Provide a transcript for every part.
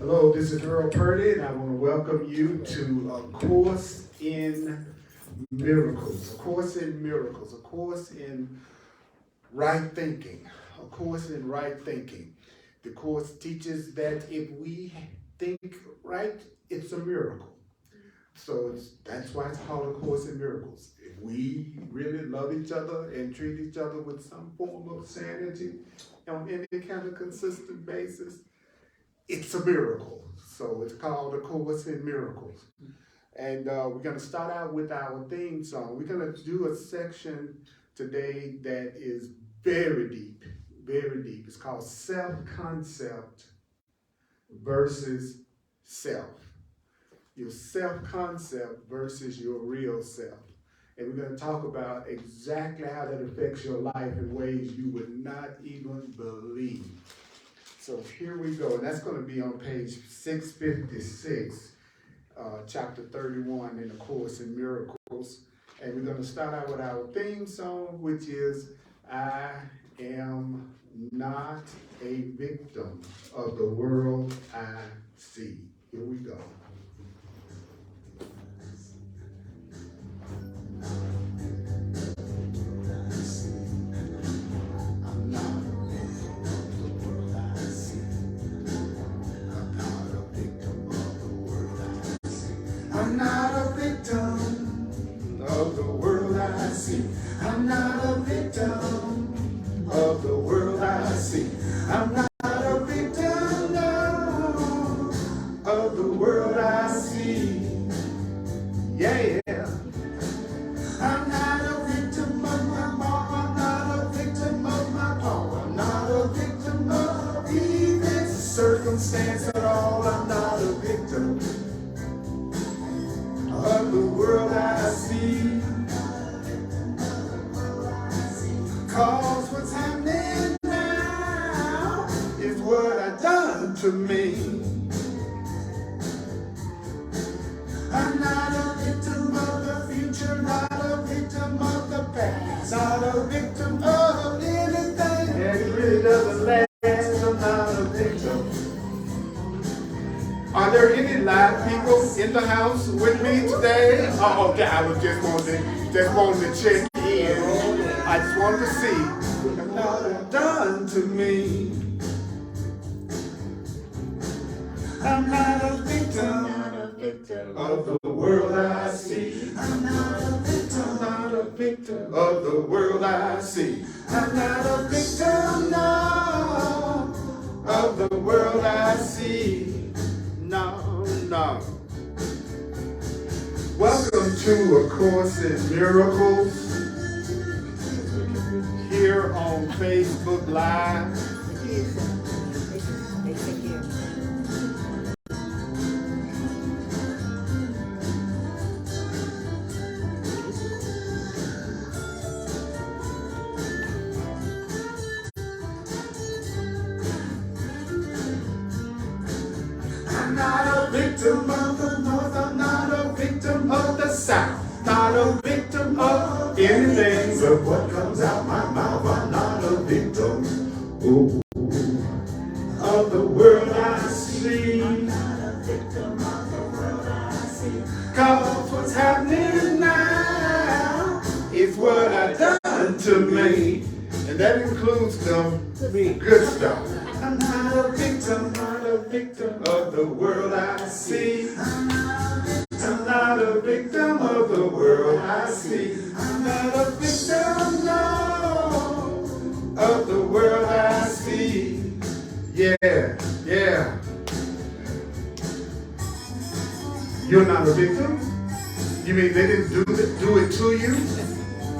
Hello, this is Earl Purdy, and I want to welcome you to A Course in Miracles. A Course in Miracles. A Course in Right Thinking. A Course in Right Thinking. The course teaches that if we think right, it's a miracle. So that's why it's called A Course in Miracles. If we really love each other and treat each other with some form of sanity on any kind of consistent basis, it's a miracle. So it's called A Course in Miracles. And we're going to start out with our theme song. We're going to do a section today that is very deep, very deep. It's called Self-Concept versus Self. Your self-concept versus your real self. And we're going to talk about exactly how that affects your life in ways you would not even believe. So here we go, and that's going to be on page 656, chapter 31 in A Course in Miracles. And we're going to start out with our theme song, which is, I am not a victim of the world I see. Here we go. I'm not a victim of the world I see. I'm not a victim of the world I see. I'm not a victim, no, of the world I see. Yeah. I'm not a victim of my mom. I'm not a victim of my power. I'm not a victim of events, circumstance at all. I'm not a victim of the world I see. Cause what's happening now is what I done to me. I'm not a victim of the future, not a victim of the past, not a victim of anything that really doesn't last. I'm not a victim. Are there any live people in the house with me today? Oh, okay. I was just wanted to check in. I just wanted to see what done to me. I'm not a victim of the world I see. I'm not a victim of the world I see. I'm not a victim, no, of the world I see. No. Welcome to A Course in Miracles here on Facebook Live. I'm not a victim of the North, I'm not a victim of the South, not a victim of anything but what comes out my mouth. I'm not a victim of the world I see. I'm not a victim of the world I see. Cause what's happening now is what I done to me. And that includes the good stuff. I'm not a victim of the world I see. I'm not a victim of the world I see. I'm not a victim, no, of the world I see. Yeah. You're not a victim? You mean they didn't do it to you?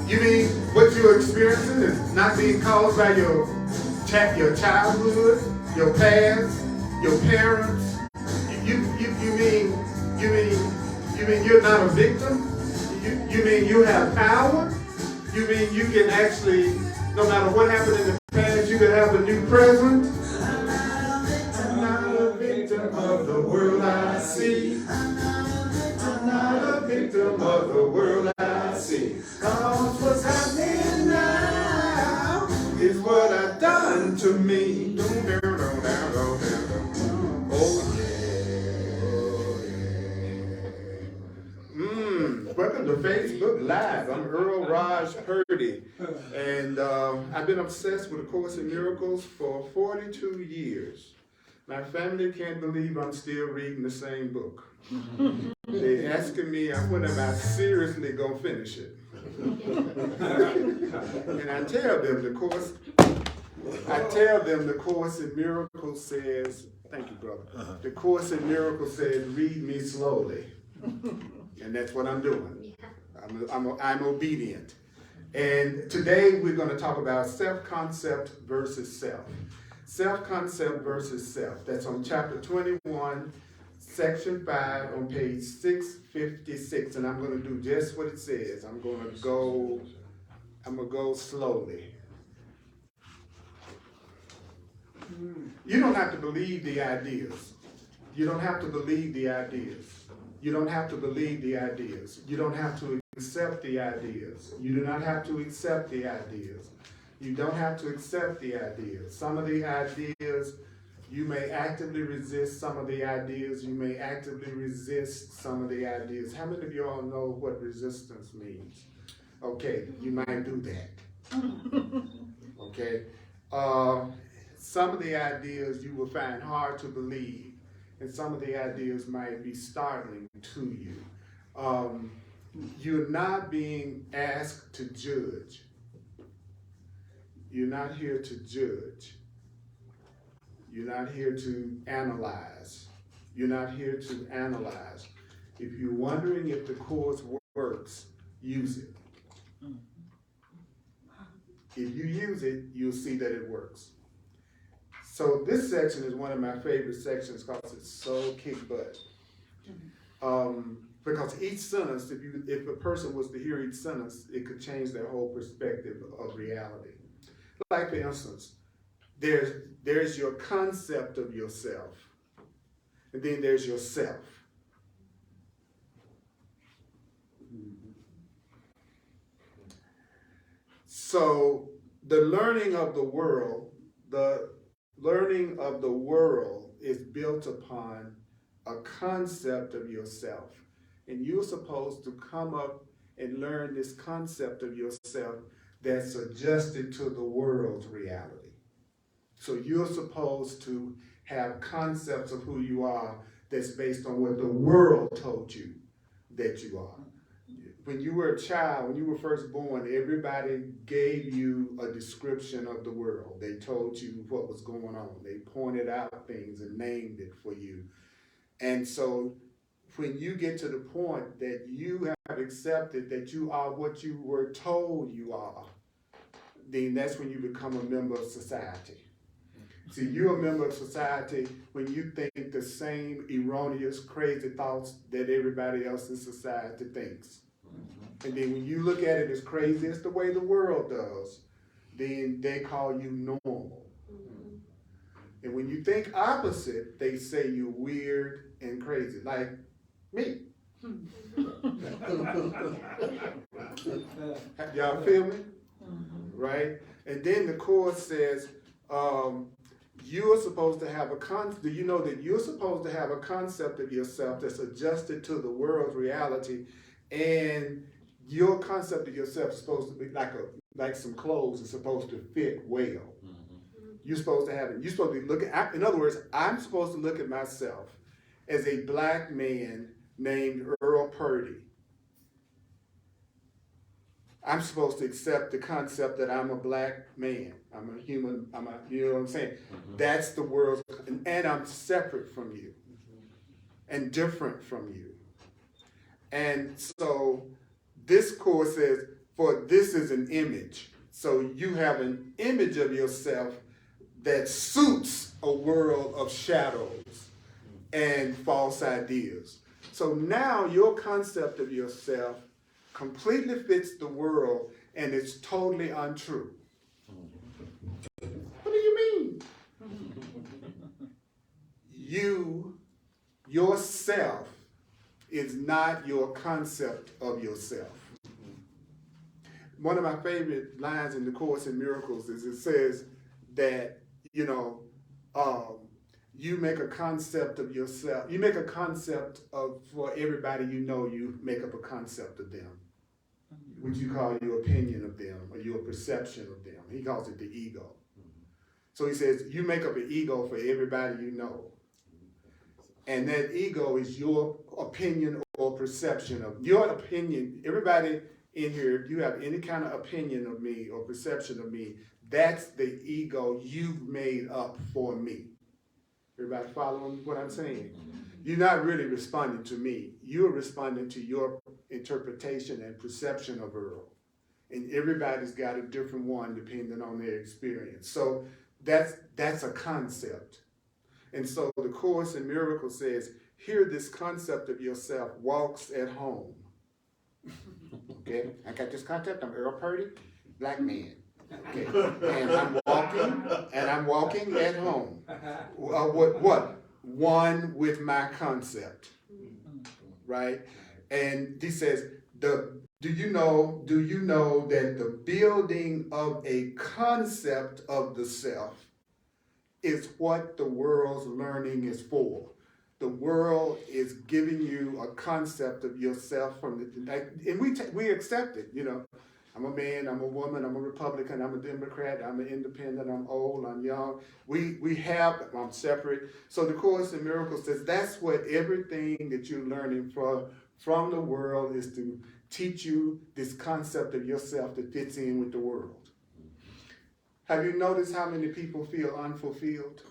You mean what you're experiencing is not being caused by your childhood, your past, your parents? You mean you're not a victim? You mean you have power? You mean you can actually, no matter what happened in the past, you can have a new present? I'm not a victim of the world I see. I'm not a victim of the world I see. Cause what's happening now is what I done to me. Oh the Facebook Live. I'm Earl Purdy, and I've been obsessed with A Course in Miracles for 42 years. My family can't believe I'm still reading the same book. They're asking me when am I seriously going to finish it. And I tell them the Course in Miracles says, thank you, brother. The Course in Miracles says, read me slowly. And that's what I'm doing. I'm obedient. And today we're going to talk about self-concept versus self. Self-concept versus self. That's on chapter 21, section 5 on page 656. And I'm going to do just what it says. I'm going to go slowly. You don't have to believe the ideas. You don't have to believe the ideas. You don't have to believe the ideas. You don't have to accept the ideas. You do not have to accept the ideas. You don't have to accept the ideas. Some of the ideas you may actively resist. Some of the ideas you may actively resist. Some of the ideas. How many of you all know what resistance means? Okay, you might do that. Okay. Some of the ideas you will find hard to believe, and some of the ideas might be startling to you. You're not being asked to judge. You're not here to judge. You're not here to analyze. You're not here to analyze. If you're wondering if the Course works, use it. If you use it, you'll see that it works. So this section is one of my favorite sections because it's so kick butt. Because each sentence, if a person was to hear each sentence, it could change their whole perspective of reality. Like for instance, there's your concept of yourself, and then there's yourself. So the learning of the world is built upon a concept of yourself. And you're supposed to come up and learn this concept of yourself that's adjusted to the world's reality. So you're supposed to have concepts of who you are that's based on what the world told you that you are. When you were a child, when you were first born, everybody gave you a description of the world. They told you what was going on. They pointed out things and named it for you. And so when you get to the point that you have accepted that you are what you were told you are, then that's when you become a member of society. See, you're a member of society when you think the same erroneous, crazy thoughts that everybody else in society thinks. And then when you look at it as crazy as the way the world does, then they call you normal. And when you think opposite, they say you're weird and crazy, like me. Y'all feel me? Right? And then the Course says, you're supposed to have do you know that you're supposed to have a concept of yourself that's adjusted to the world's reality, and your concept of yourself is supposed to be like some clothes is supposed to fit well. You're supposed to have it. You're supposed to be looking, in other words, I'm supposed to look at myself as a black man named Earl Purdy. I'm supposed to accept the concept that I'm a black man. I'm a human, you know what I'm saying? That's the world, and I'm separate from you and different from you. And so this Course says, for this is an image. So you have an image of yourself that suits a world of shadows and false ideas. So now your concept of yourself completely fits the world and it's totally untrue. What do you mean? Yourself is not your concept of yourself. One of my favorite lines in the Course in Miracles is it says that, you make a concept of yourself. You make a concept of, for everybody you know, you make up a concept of them. What you call your opinion of them or your perception of them. He calls it the ego. So he says, you make up an ego for everybody you know. And that ego is your opinion or perception of your opinion. Everybody in here, if you have any kind of opinion of me or perception of me, that's the ego you've made up for me. Everybody following what I'm saying? You're not really responding to me. You're responding to your interpretation and perception of Earl. And everybody's got a different one depending on their experience. So that's a concept. And so the Course in Miracles says, here this concept of yourself walks at home. Okay, I got this concept. I'm Earl Purdy, black man. Okay, and I'm walking at home. What? One with my concept, right? And he says, do you know that the building of a concept of the self is what the world's learning is for? The world is giving you a concept of yourself and we accept it, you know. I'm a man, I'm a woman, I'm a Republican, I'm a Democrat, I'm an independent, I'm old, I'm young. I'm separate. So the Course in Miracles says that's what everything that you're learning from the world is to teach you this concept of yourself that fits in with the world. Have you noticed how many people feel unfulfilled?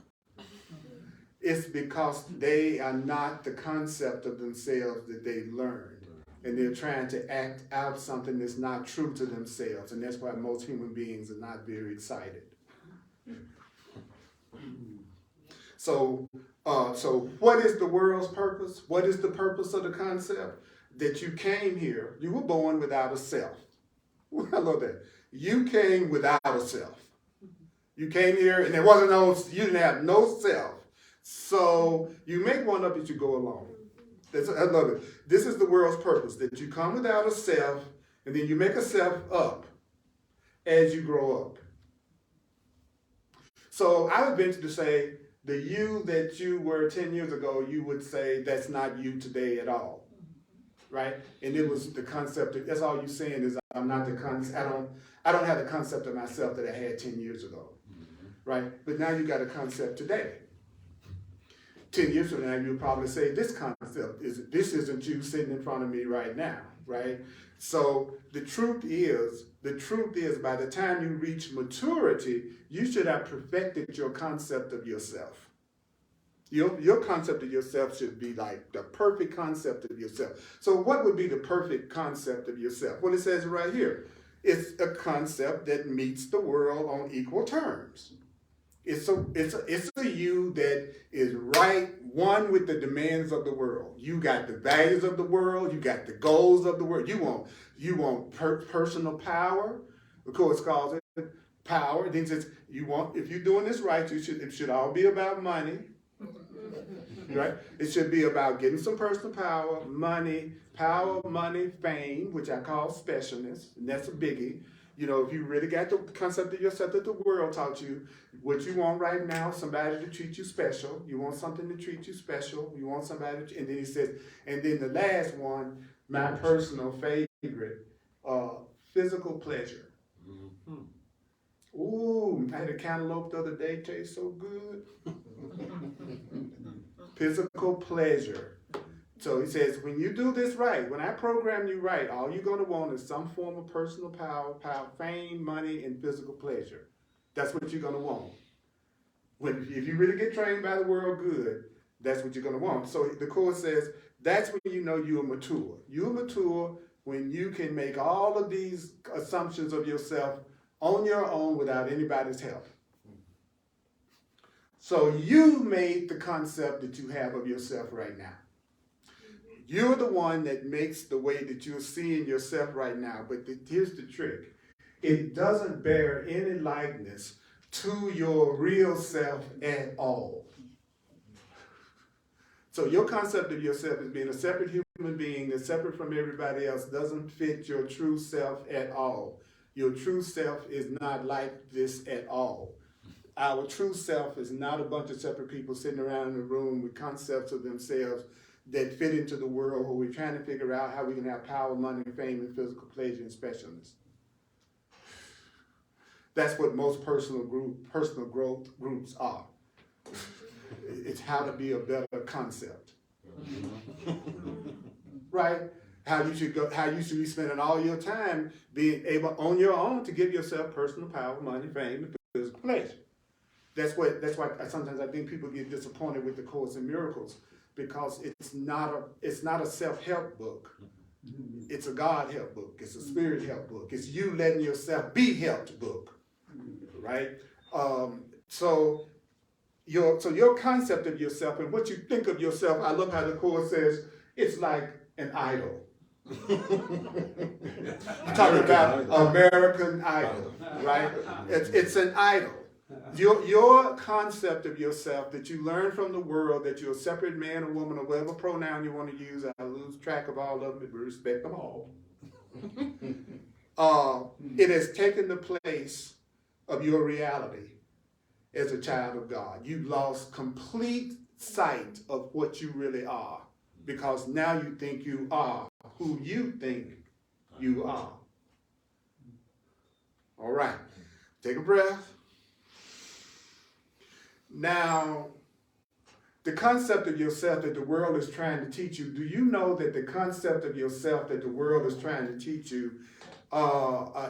It's because they are not the concept of themselves that they learned. And they're trying to act out something that's not true to themselves. And that's why most human beings are not very excited. So what is the world's purpose? What is the purpose of the concept? That you came here, you were born without a self. I love that. You came without a self. You came here and you didn't have no self. So you make one up as you go along. I love it. This is the world's purpose, that you come without a self, and then you make a self up as you grow up. So I would venture to say, the you that you were 10 years ago, you would say that's not you today at all, right? And it was the concept, that's all you're saying is I'm not the concept, I don't have the concept of myself that I had 10 years ago, right? But now you got a concept today. 10 years from now, you'll probably say this isn't you sitting in front of me right now, right? So the truth is by the time you reach maturity, you should have perfected your concept of yourself. Your concept of yourself should be like the perfect concept of yourself. So what would be the perfect concept of yourself? Well, it says right here, it's a concept that meets the world on equal terms. It's a you that is one with the demands of the world. You got the values of the world. You got the goals of the world. You want personal power. The Course calls it power. Then it says if you're doing this right, it should all be about money, right? It should be about getting some personal power, money, fame, which I call specialness, and that's a biggie. You know, if you really got the concept of yourself that the world taught you, what you want right now, somebody to treat you special. You want something to treat you special. You want somebody and then he says, and then the last one, my personal favorite, physical pleasure. Mm-hmm. Ooh, I had a cantaloupe the other day, tastes so good. Physical pleasure. So he says, when you do this right, when I program you right, all you're going to want is some form of personal power, fame, money, and physical pleasure. That's what you're going to want. If you really get trained by the world good, that's what you're going to want. So the Course says, that's when you know you're mature. You're mature when you can make all of these assumptions of yourself on your own without anybody's help. So you made the concept that you have of yourself right now. You're the one that makes the way that you're seeing yourself right now. But here's the trick. It doesn't bear any likeness to your real self at all. So your concept of yourself as being a separate human being that's separate from everybody else doesn't fit your true self at all. Your true self is not like this at all. our true self is not a bunch of separate people sitting around in a room with concepts of themselves that fit into the world where we're trying to figure out how we can have power, money, fame, and physical pleasure and specialness. That's what most personal growth groups are. It's how to be a better concept. Right? How you should be spending all your time being able on your own to give yourself personal power, money, fame, and physical pleasure. That's why sometimes I think people get disappointed with the Course in Miracles, because it's not a self-help book. It's a God help book. It's a spirit help book. It's you letting yourself be helped book. Right? So your concept of yourself and what you think of yourself, I love how the Course says it's like an idol. I'm talking about American Idol, right? It's an idol. Your concept of yourself that you learn from the world, that you're a separate man or woman or whatever pronoun you want to use, I lose track of all of them, but respect them all. It has taken the place of your reality as a child of God. You've lost complete sight of what you really are, because now you think you are who you think you are. All right, take a breath. Now, the concept of yourself that the world is trying to teach you, do you know that the concept of yourself that the world is trying to teach you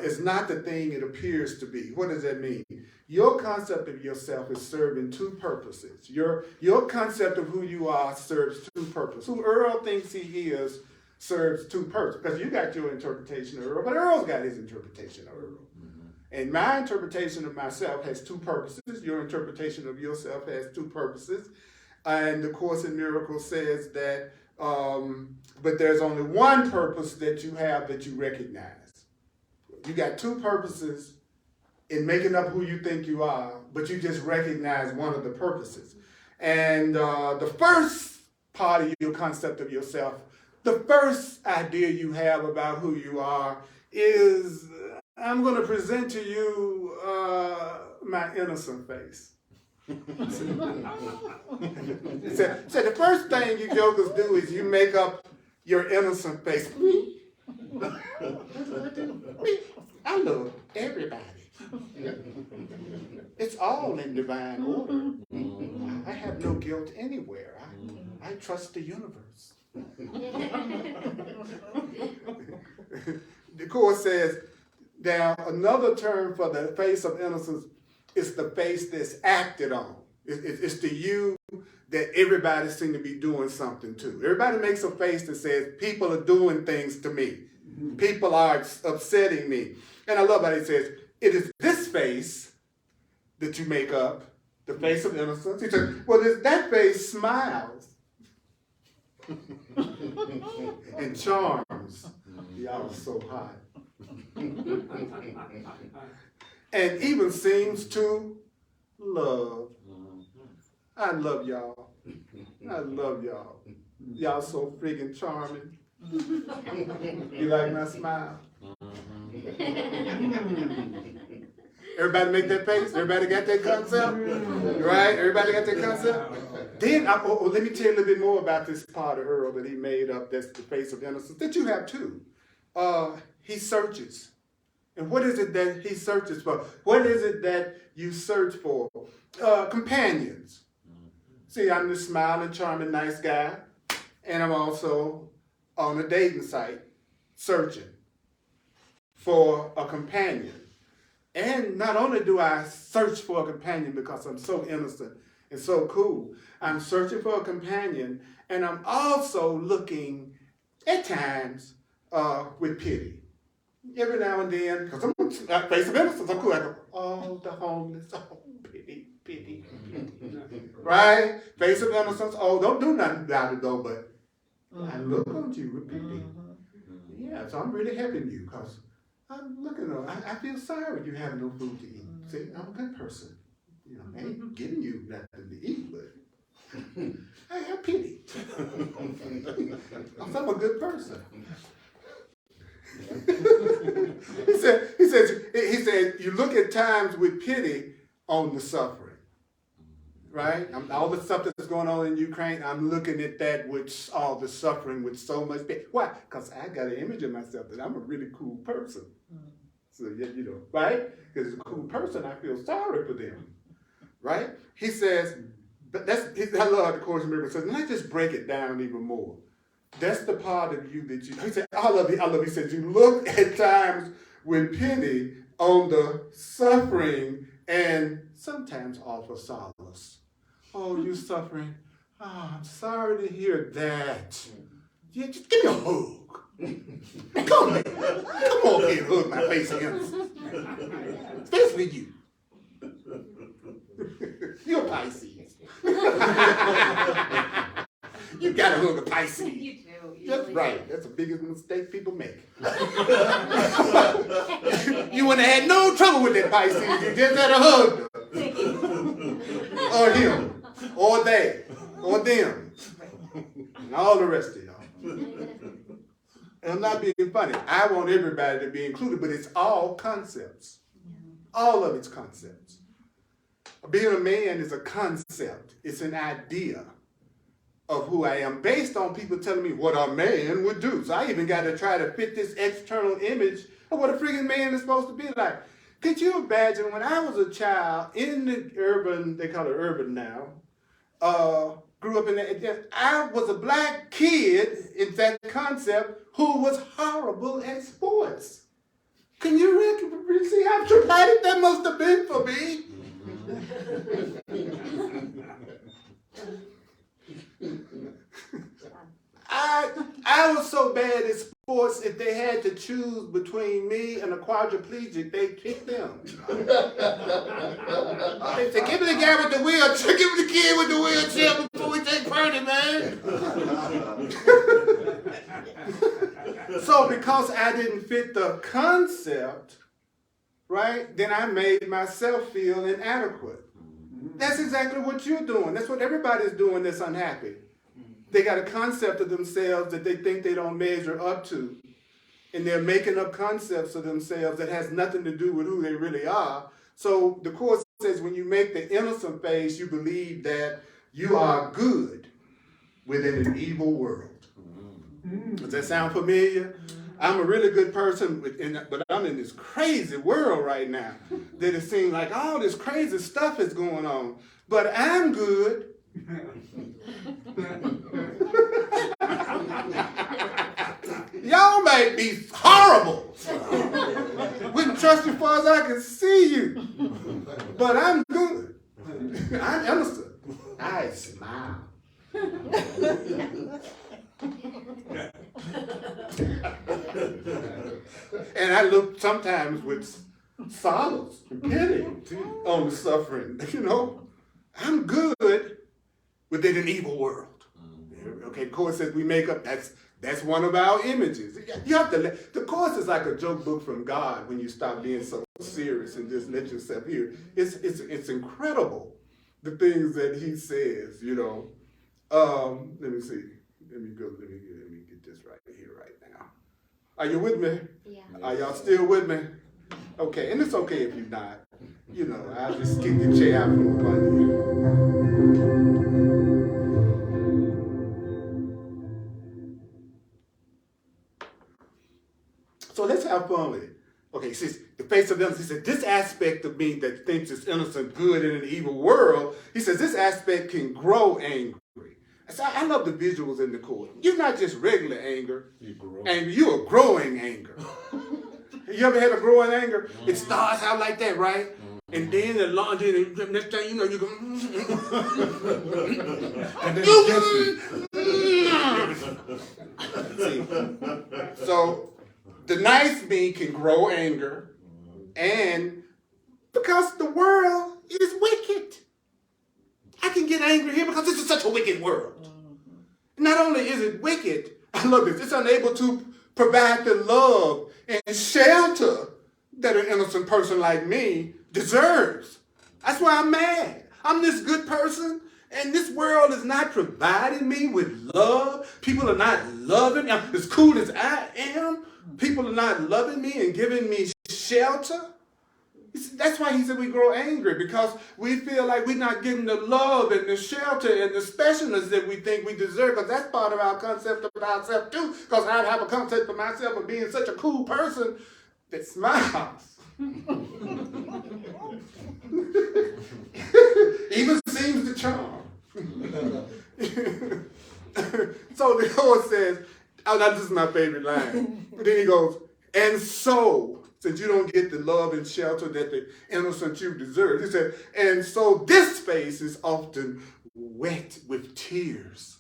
is not the thing it appears to be? What does that mean? Your concept of yourself is serving two purposes. Your concept of who you are serves two purposes. Who Earl thinks he is serves two purposes. Because you got your interpretation of Earl, but Earl's got his interpretation of Earl. And my interpretation of myself has two purposes. Your interpretation of yourself has two purposes. And the Course in Miracles says that, but there's only one purpose that you have that you recognize. You got two purposes in making up who you think you are, but you just recognize one of the purposes. And the first part of your concept of yourself, the first idea you have about who you are is, I'm going to present to you my innocent face. So the first thing you jokers do is you make up your innocent face. I love everybody. It's all in divine order. I have no guilt anywhere. I trust the universe. The Course says, now another term for the face of innocence is the face that's acted on. It's the you that everybody seems to be doing something to. Everybody makes a face that says, people are doing things to me. People are upsetting me. And I love how it says, it is this face that you make up, the face of innocence. He said, well, that face smiles and charms. Y'all are so hot. And even seems to love. I love y'all. I love y'all. Y'all so friggin' charming. You like my smile? Everybody make that face? Everybody got that concept? Right? Everybody got that concept? Then, let me tell you a little bit more about this part of Earl that he made up, that's the face of innocence, that you have too. He searches. And what is it that he searches for? What is it that you search for? Companions. See, I'm this smiling, charming, nice guy, and I'm also on a dating site searching for a companion. And not only do I search for a companion because I'm so innocent and so cool, I'm searching for a companion, and I'm also looking at times with pity. Every now and then, because I'm at face of innocence, I'm cool. I go, oh, the homeless, oh, pity, pity, pity. Right? Face of innocence, oh, don't do nothing about it though, but I look on you with pity. Yeah, so I'm really helping you because I'm looking on, I feel sorry you have no food to eat. See, I'm a good person. You know, I ain't giving you nothing to eat, but I have pity. I'm a good person. He said, you look at times with pity, on the suffering. Right? All the stuff that's going on in Ukraine, I'm looking at that with all the suffering with so much pain. Why? Because I got an image of myself that I'm a really cool person. So, yeah, right? Because as a cool person, I feel sorry for them. Right? He says, but I love how the Course in Miracles says, let's just break it down even more. That's the part of you that he said, I love it. He said, you look at times with pity on the suffering and sometimes offer solace. Oh, you suffering. Oh, I'm sorry to hear that. Yeah, just give me a hug. Come on here and hug my face again. Especially you. You're a Pisces. You gotta hug a Pisces. You do. That's right. That's the biggest mistake people make. You wouldn't have had no trouble with that Pisces. You just had a hug. Or him. Or they. Or them. And all the rest of y'all. And I'm not being funny. I want everybody to be included, but it's all concepts. All of it's concepts. Being a man is a concept. It's an idea of who I am based on people telling me what a man would do. So I even got to try to fit this external image of what a freaking man is supposed to be like. Could you imagine when I was a child in the urban, they call it urban now, grew up in that, I was a black kid in that concept who was horrible at sports. Can you really see how traumatic that must have been for me? I was so bad at sports, if they had to choose between me and a quadriplegic, they'd pick them. They said, give me the guy with the wheelchair, give me the kid with the wheelchair before we take Purdy, man. So because I didn't fit the concept, right, then I made myself feel inadequate. That's exactly what you're doing. That's what everybody's doing that's unhappy. They got a concept of themselves that they think they don't measure up to. And they're making up concepts of themselves that has nothing to do with who they really are. So the Course says when you make the innocent face, you believe that you are good within an evil world. Does that sound familiar? I'm a really good person, but I'm in this crazy world right now that it seems like all this crazy stuff is going on. But I'm good. Y'all might be horrible. Wouldn't trust you as far as I can see you. But I'm good. I'm innocent. I smile. And I look sometimes with solace and pity on the suffering. I'm good within an evil world. Okay, the Course says we make up, that's one of our images. You have to the Course is like a joke book from God when you stop being so serious and just let yourself hear. It's incredible, the things that he says, Let me see. Let me get this right here right now. Are you with me? Yeah. Are y'all still with me? Okay, and it's okay if you're not. I'll just kick the chair out from under you. So let's have fun with it. Okay, he says, the face of innocence, he said, this aspect of me that thinks it's innocent, good in an evil world, he says, this aspect can grow angry. So I love the visuals in the Course. You're not just regular anger. You're a growing anger. You ever had a growing anger? It starts out like that, right? And then the next thing you know, you go, and then so the nice me can grow anger, and because the world is wicked. I can get angry here because this is such a wicked world. Not only is it wicked, I love this, it's unable to provide the love and shelter that an innocent person like me deserves. That's why I'm mad. I'm this good person, and this world is not providing me with love. People are not loving me. As cool as I am, people are not loving me and giving me shelter. That's why he said we grow angry, because we feel like we're not getting the love and the shelter and the specialness that we think we deserve, because that's part of our concept of ourselves too, because I have a concept of myself of being such a cool person that smiles. Even seems to charm. So the Lord says, oh, this is my favorite line. But then he goes, and so, since you don't get the love and shelter that the innocent you deserve, he said, and so this space is often wet with tears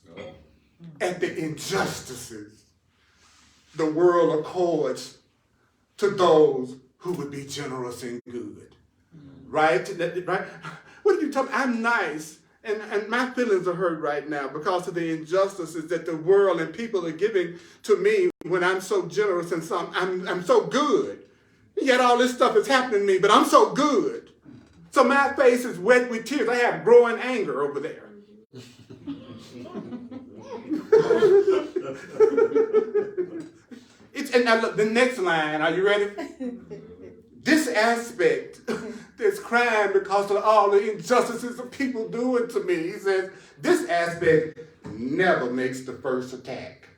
at the injustices the world accords to those who would be generous and good. Right? Right? What are you talking about? I'm nice. And my feelings are hurt right now because of the injustices that the world and people are giving to me when I'm so generous and I'm so good. Yet all this stuff is happening to me, but I'm so good. So my face is wet with tears. I have growing anger over there. And now look, the next line, are you ready? This aspect that's crying because of all the injustices of people doing to me. He says, this aspect never makes the first attack.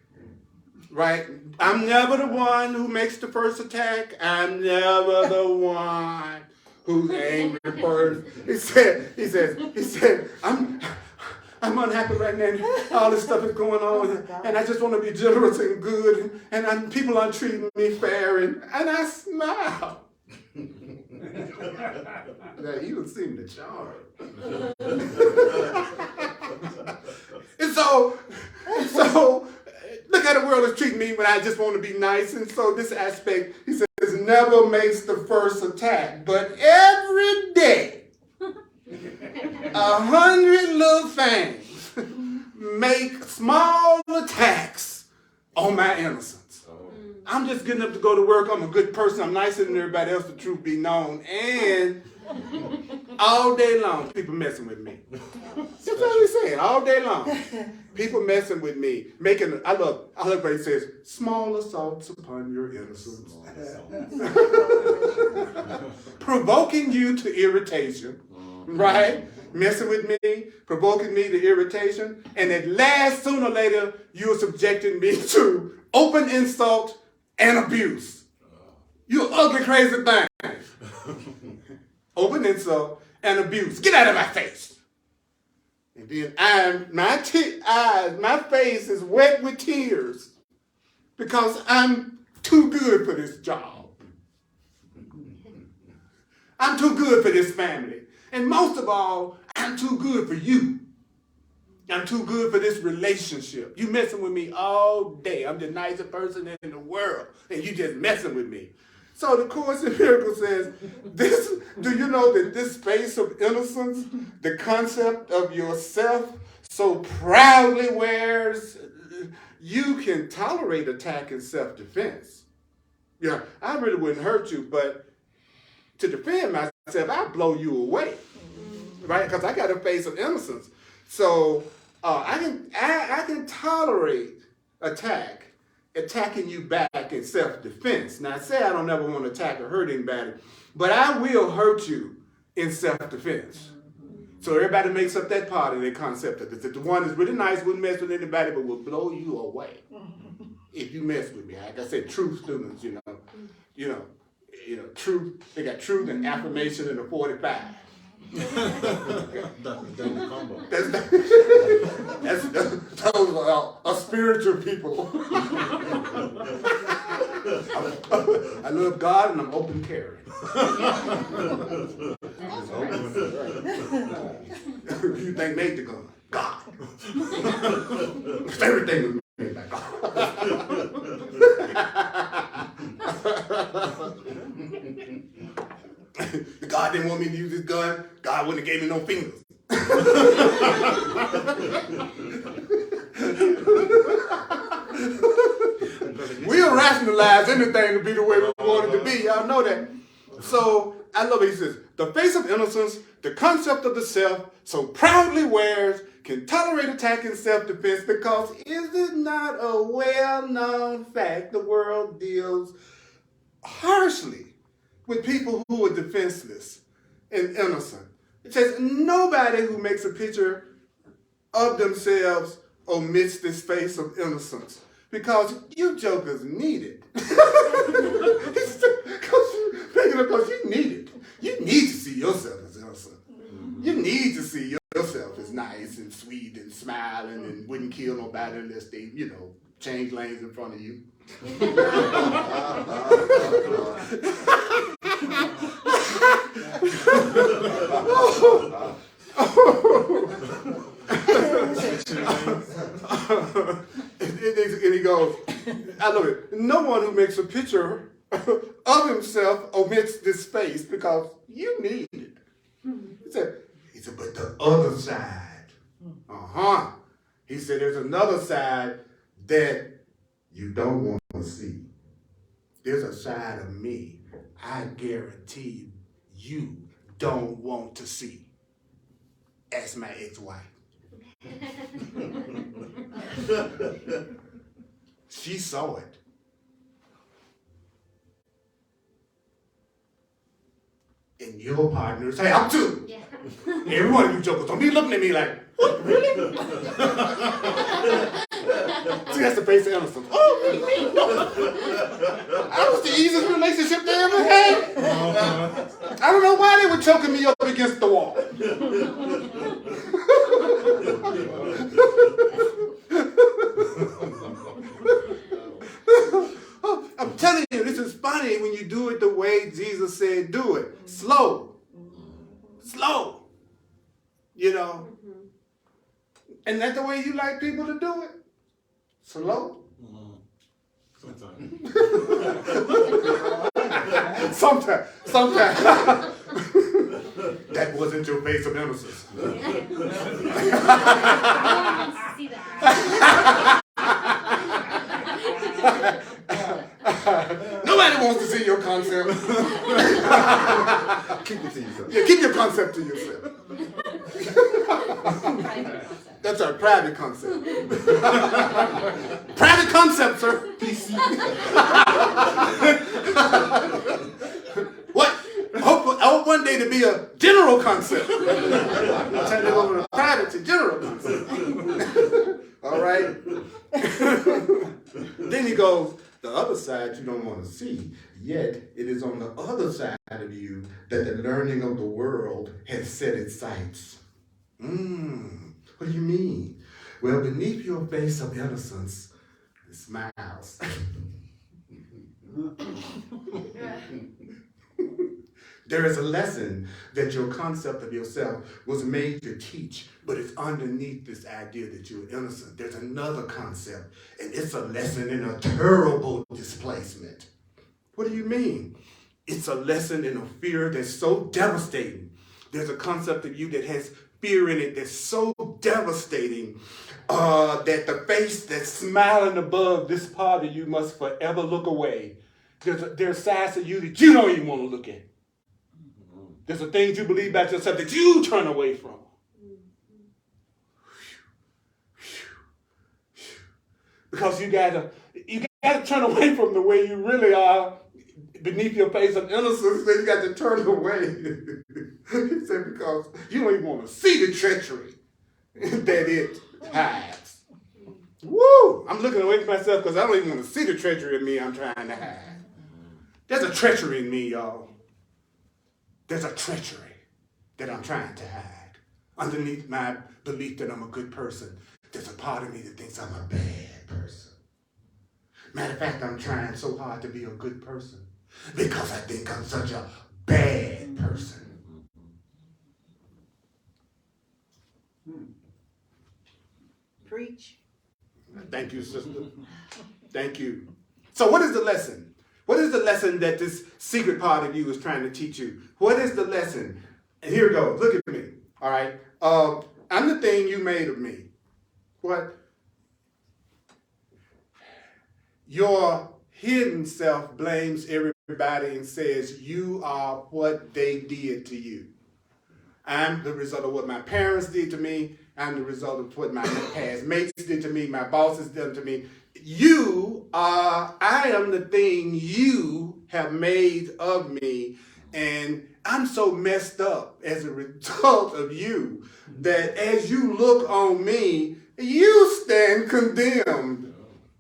Right? I'm never the one who makes the first attack. I'm never the one who's angry first. He said, I'm unhappy right now. All this stuff is going on, and I just want to be generous and good, and people aren't treating me fair, and I smile. Now, he would seem to charm. and so, look how the world is treating me when I just want to be nice. And so this aspect, he says, never makes the first attack. But every day, 100 little things make small attacks on my innocence. I'm just getting up to go to work. I'm a good person. I'm nicer than everybody else, the truth be known. And all day long, people messing with me. That's what he's saying. All day long, people messing with me. I love what he says, small assaults upon your innocence. Provoking you to irritation, right? Messing with me, provoking me to irritation. And at last, sooner or later, you're subjecting me to open insult and abuse. You ugly, crazy thing. Open insult and abuse. Get out of my face. And then my face is wet with tears because I'm too good for this job. I'm too good for this family. And most of all, I'm too good for you. I'm too good for this relationship. You messing with me all day. I'm the nicest person in the world, and you just messing with me. So the Course in Miracles says, do you know that this space of innocence, the concept of yourself so proudly wears, you can tolerate attack and self-defense. Yeah, I really wouldn't hurt you, but to defend myself, I'd blow you away, right? Because I got a face of innocence. So I can tolerate attacking you back in self-defense. Now, I say I don't ever want to attack or hurt anybody, but I will hurt you in self-defense. So everybody makes up that part of their concept of this. The one that's really nice, wouldn't mess with anybody, but will blow you away if you mess with me. Like I said, truth students, truth. They got truth and affirmation in a 45. Those are spiritual people. I love God and I'm open carrying. Who you think made the gun? God. Everything was made by God. God didn't want me to use this gun. God wouldn't have gave me no fingers. We'll rationalize anything to be the way we want it to be. Y'all know that. So I love it. He says, the face of innocence, the concept of the self, so proudly wears, can tolerate attack and self-defense, because is it not a well-known fact the world deals harshly with people who are defenseless and innocent. It says nobody who makes a picture of themselves omits this face of innocence, because you jokers need it. Because you need it. You need to see yourself as innocent. You need to see yourself as nice and sweet and smiling and wouldn't kill nobody unless they, change lanes in front of you. And he goes, I love it. No one who makes a picture of himself omits this face, because you need it. He said, but the other side. He said, there's another side that you don't want to see. There's a side of me I guarantee you don't want to see. Ask my ex-wife. She saw it. And your partners, hey, I'm too. Yeah. Every one of you jokers don't be looking at me like, what, really? See, that's the face of innocence. Oh, really? That was the easiest relationship they ever had. I don't know why they were choking me up against the wall. I'm telling you, this is funny when you do it the way Jesus said do it. Slow. And that's the way you like people to do it? Slow? Sometimes. That wasn't your face of innocence. Nobody wants to see your concept. Keep it to yourself. Yeah, keep your concept to yourself. That's our private concept. Private concept, sir. PC. What? I hope one day to be a general concept. I'm trying to go over to private to general concept. All right? Then he goes, the other side you don't want to see, yet it is on the other side of you that the learning of the world has set its sights. What do you mean? Well, beneath your face of innocence, it smiles. There is a lesson that your concept of yourself was made to teach, but it's underneath this idea that you're innocent. There's another concept, and it's a lesson in a terrible displacement. What do you mean? It's a lesson in a fear that's so devastating. There's a concept of you that has fear in it that's so devastating that the face that's smiling above this part of you must forever look away. There's sides of you that you don't even want to look at. There's the things you believe about yourself that you turn away from. Because you gotta turn away from the way you really are beneath your face of innocence, then you got to turn away. He said, because you don't even want to see the treachery that it hides. Woo! I'm looking away from myself because I don't even want to see the treachery in me I'm trying to hide. There's a treachery in me, y'all. There's a treachery that I'm trying to hide. Underneath my belief that I'm a good person, there's a part of me that thinks I'm a bad person. Matter of fact, I'm trying so hard to be a good person because I think I'm such a bad person. Preach. Thank you, sister. Thank you. So what is the lesson? What is the lesson that this secret part of you is trying to teach you? What is the lesson? And here it goes. Look at me. All right. I'm the thing you made of me. What? Your hidden self blames everybody and says you are what they did to you. I'm the result of what my parents did to me. I'm the result of what my past mates did to me, my bosses did to me. I am the thing you have made of me, and I'm so messed up as a result of you that as you look on me, you stand condemned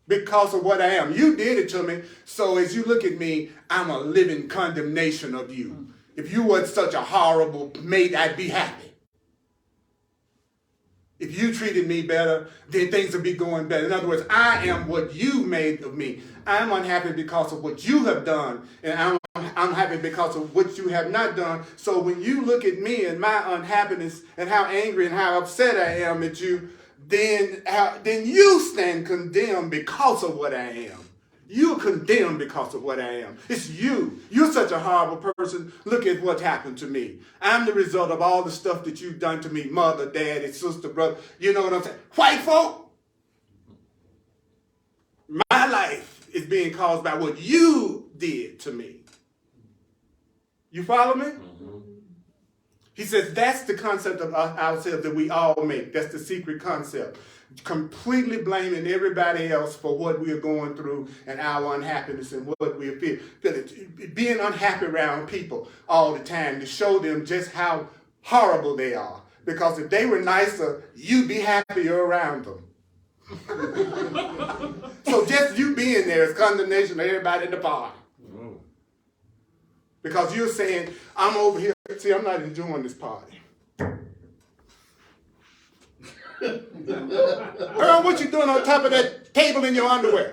because of what I am. You did it to me, so as you look at me, I'm a living condemnation of you. If you weren't such a horrible mate, I'd be happy. If you treated me better, then things would be going better. In other words, I am what you made of me. I'm unhappy because of what you have done, and I'm happy because of what you have not done. So when you look at me and my unhappiness and how angry and how upset I am at you, then you stand condemned because of what I am. You're condemned because of what I am. It's you. You're such a horrible person. Look at what happened to me. I'm the result of all the stuff that you've done to me, mother, daddy, sister, brother. You know what I'm saying? White folk, my life is being caused by what you did to me. You follow me? Mm-hmm. He says that's the concept of ourselves that we all make. That's the secret concept. Completely blaming everybody else for what we are going through and our unhappiness and what we are feeling. Being unhappy around people all the time to show them just how horrible they are. Because if they were nicer, you'd be happier around them. So just you being there is condemnation of everybody in the party. Because you're saying, I'm over here. See, I'm not enjoying this party. Earl, what you doing on top of that table in your underwear?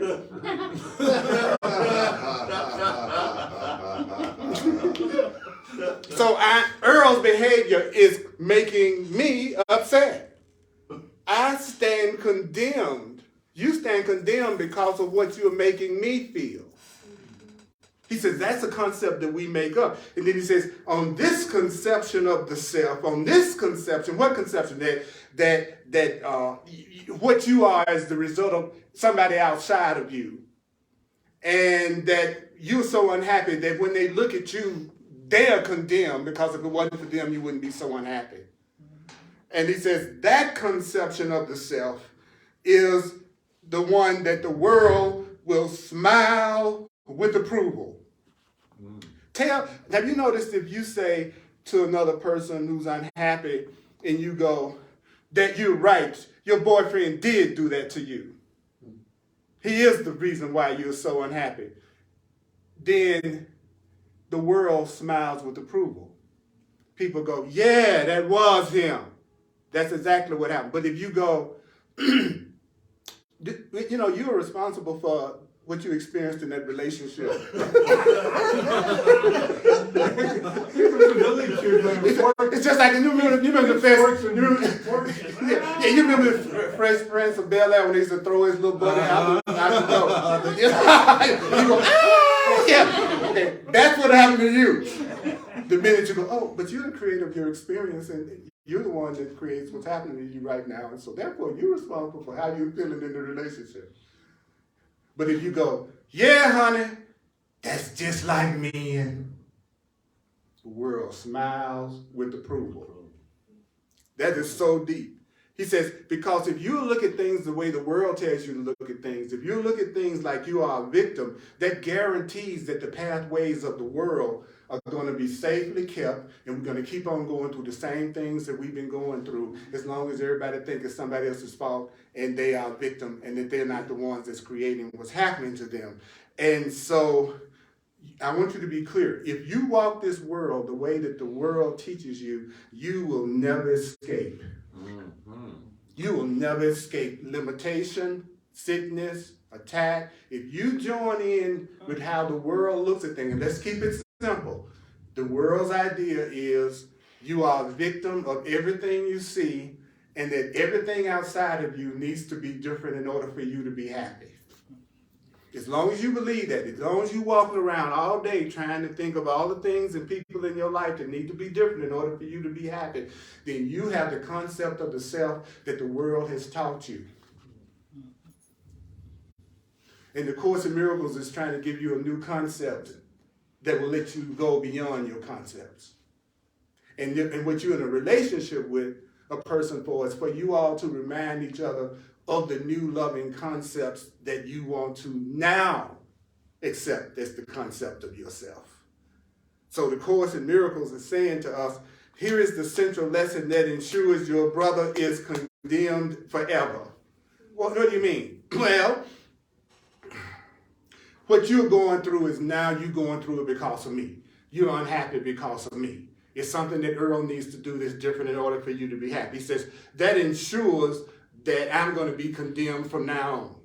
So Earl's behavior is making me upset. I stand condemned. You stand condemned because of what you're making me feel. He says that's a concept that we make up. And then he says, on this conception of the self, on this conception, what conception? That what you are is the result of somebody outside of you. And that you're so unhappy that when they look at you, they're condemned, because if it wasn't for them, you wouldn't be so unhappy. And he says that conception of the self is the one that the world will smile with approval. Have you noticed if you say to another person who's unhappy and you go, that you're right, your boyfriend did do that to you. He is the reason why you're so unhappy. Then the world smiles with approval. People go, yeah, that was him. That's exactly what happened. But if you go, you're responsible for what you experienced in that relationship. It's just like you remember the Fresh Prince of Bel-Air when they used to throw his little buddy out the door. You go, yeah, okay, that's what happened to you. The minute you go, oh, but you're the creator of your experience, and you're the one that creates what's happening to you right now, and so therefore you're responsible for how you're feeling in the relationship. But if you go, yeah, honey, that's just like me, and the world smiles with approval. That is so deep. He says, because if you look at things the way the world tells you to look at things, if you look at things like you are a victim, that guarantees that the pathways of the world are going to be safely kept, and we're going to keep on going through the same things that we've been going through, as long as everybody thinks it's somebody else's fault and they are a victim and that they're not the ones that's creating what's happening to them. And so I want you to be clear. If you walk this world the way that the world teaches you, you will never escape. Mm-hmm. You will never escape limitation, sickness, attack. If you join in with how the world looks at things, and let's keep it simple. The world's idea is you are a victim of everything you see, and that everything outside of you needs to be different in order for you to be happy. As long as you believe that, as long as you walking around all day trying to think of all the things and people in your life that need to be different in order for you to be happy, then you have the concept of the self that the world has taught you. And the Course in Miracles is trying to give you a new concept that will let you go beyond your concepts. And what you're in a relationship with a person for is for you all to remind each other of the new loving concepts that you want to now except it's the concept of yourself. So the Course in Miracles is saying to us, here is the central lesson that ensures your brother is condemned forever. What do you mean? Well, what you're going through is now you're going through it because of me. You're unhappy because of me. It's something that Earl needs to do that's different in order for you to be happy. He says, that ensures that I'm going to be condemned from now on.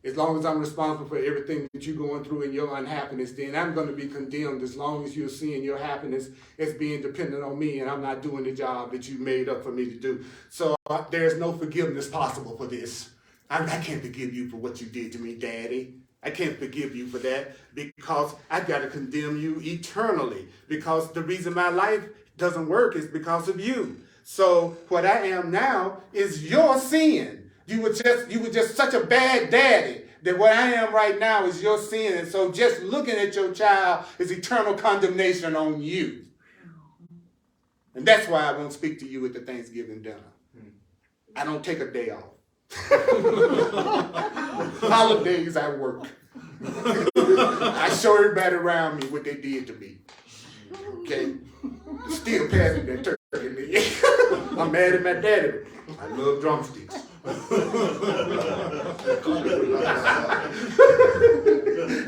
As long as I'm responsible for everything that you're going through in your unhappiness, then I'm going to be condemned as long as you're seeing your happiness as being dependent on me and I'm not doing the job that you made up for me to do. So there's no forgiveness possible for this. I can't forgive you for what you did to me, Daddy. I can't forgive you for that because I've got to condemn you eternally because the reason my life doesn't work is because of you. So what I am now is your sin. You were just such a bad daddy that what I am right now is your sin. And so just looking at your child is eternal condemnation on you. And that's why I won't speak to you at the Thanksgiving dinner. I don't take a day off. Holidays I work. I show everybody around me what they did to me. Okay? Still passing that turkey. I'm mad at my daddy. I love drumsticks. I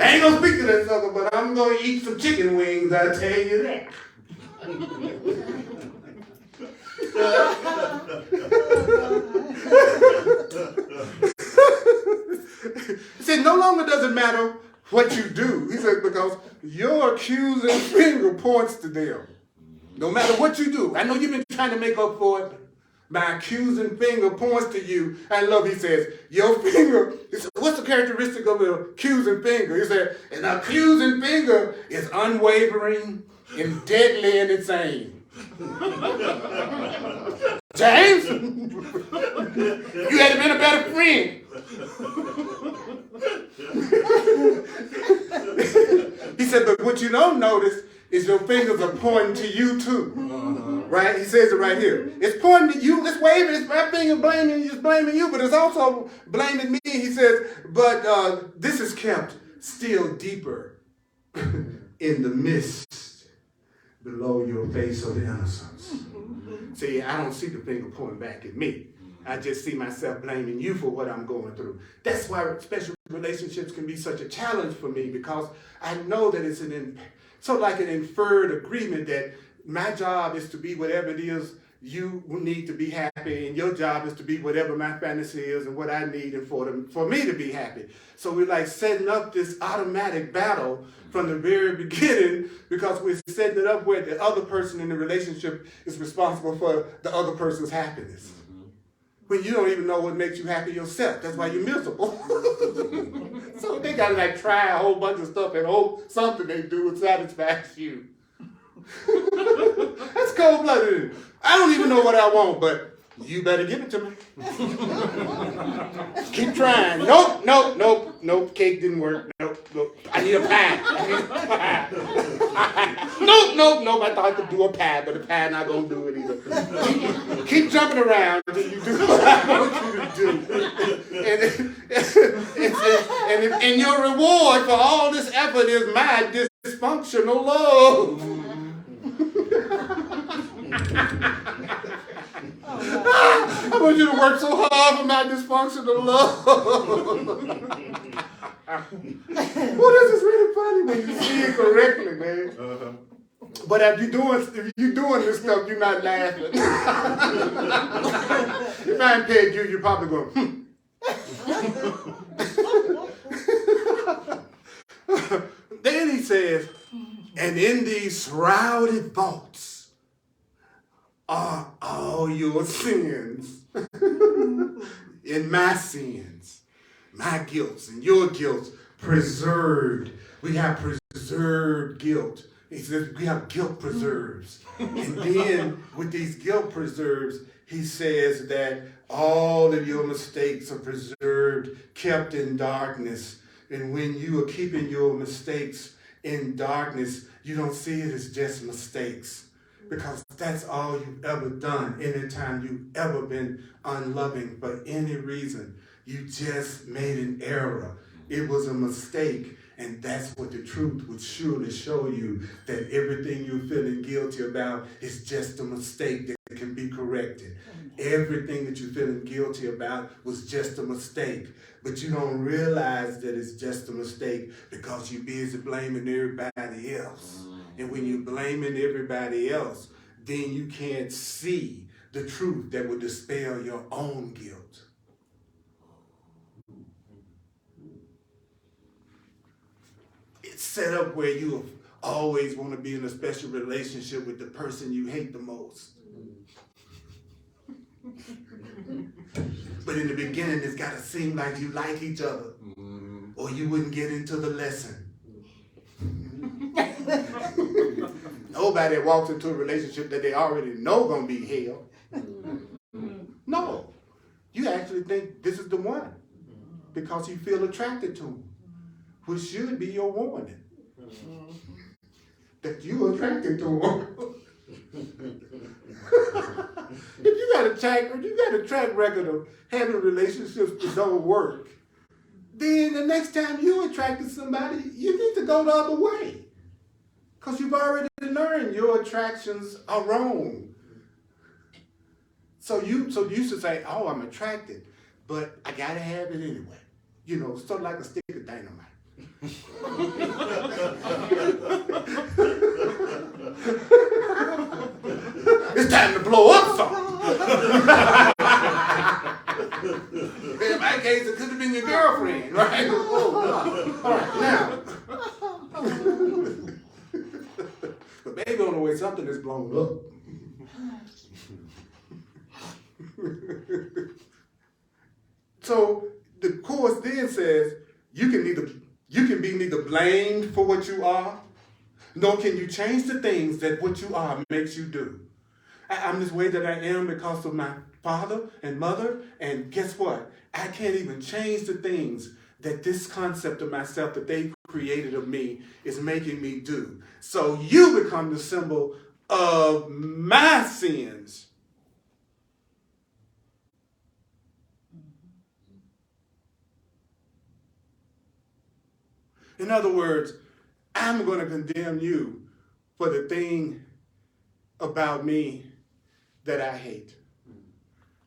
ain't gonna speak to that sucker, but I'm gonna eat some chicken wings, I tell you that. He said, no longer does it matter what you do. He said, because your accusing finger points to them. No matter what you do. I know you've been trying to make up for it. My accusing finger points to you. I love, he says, your finger, what's the characteristic of an accusing finger? He said, an accusing finger is unwavering and deadly in its aim. James, you had been a better friend. He said, but what you don't notice is your fingers are pointing to you too. Right? He says it right here. It's pointing to you. It's waving. It's my finger blaming you, but it's also blaming me. He says, but this is kept still deeper in the mist below your face of innocence. See, I don't see the finger pointing back at me. I just see myself blaming you for what I'm going through. That's why special relationships can be such a challenge for me, because I know that it's so like an inferred agreement that my job is to be whatever it is you need to be happy, and your job is to be whatever my fantasy is and what I need and for me to be happy. So we're like setting up this automatic battle from the very beginning, because we're setting it up where the other person in the relationship is responsible for the other person's happiness. When you don't even know what makes you happy yourself. That's why you're miserable. So they gotta like try a whole bunch of stuff and hope something they do satisfies you. That's cold-blooded. I don't even know what I want, but you better give it to me. Keep trying. Nope. Cake didn't work. Nope. I need a pie. Nope. I thought I could do a pie, but a pie not gonna do it either. Keep jumping around until you do what I want you to do. And your reward for all this effort is my dysfunctional love. I want you to work so hard for my dysfunctional love. Well, this is really funny when you see it correctly, man. But if you're doing this stuff, you're not laughing. If I ain't paid you, you're probably going, Then he says, and in these shrouded vaults are all your sins, and my sins, my guilts and your guilt preserved. We have preserved guilt. He says we have guilt preserves. And then with these guilt preserves, he says that all of your mistakes are preserved, kept in darkness. And when you are keeping your mistakes in darkness, you don't see it as just mistakes, because that's all you've ever done. Anytime you've ever been unloving for any reason, you just made an error. It was a mistake. And that's what the truth would surely show you, that everything you're feeling guilty about is just a mistake that can be corrected. Everything that you're feeling guilty about was just a mistake. But you don't realize that it's just a mistake because you're busy blaming everybody else. And when you're blaming everybody else, then you can't see the truth that will dispel your own guilt. It's set up where you always want to be in a special relationship with the person you hate the most. But in the beginning, it's got to seem like you like each other, or you wouldn't get into the lesson. Nobody walks into a relationship that they already know gonna be hell. No, you actually think this is the one because you feel attracted to him, which should be your warning that you're attracted to him. If you got a track record of having relationships that don't work, then the next time you attract somebody, you need to go the other way. Because you've already learned your attractions are wrong. So you used to say, oh, I'm attracted, but I gotta have it anyway. You know, sort of like a stick of dynamite. It's time to blow up something. In my case, it could have been your girlfriend, right? All right, now. But baby, on the way, something is blown up. So the Course then says you can be neither blamed for what you are, nor can you change the things that what you are makes you do. I'm this way that I am because of my father and mother, and guess what? I can't even change the things that this concept of myself that they created of me is making me do. So you become the symbol of my sins. In other words, I'm going to condemn you for the thing about me that I hate.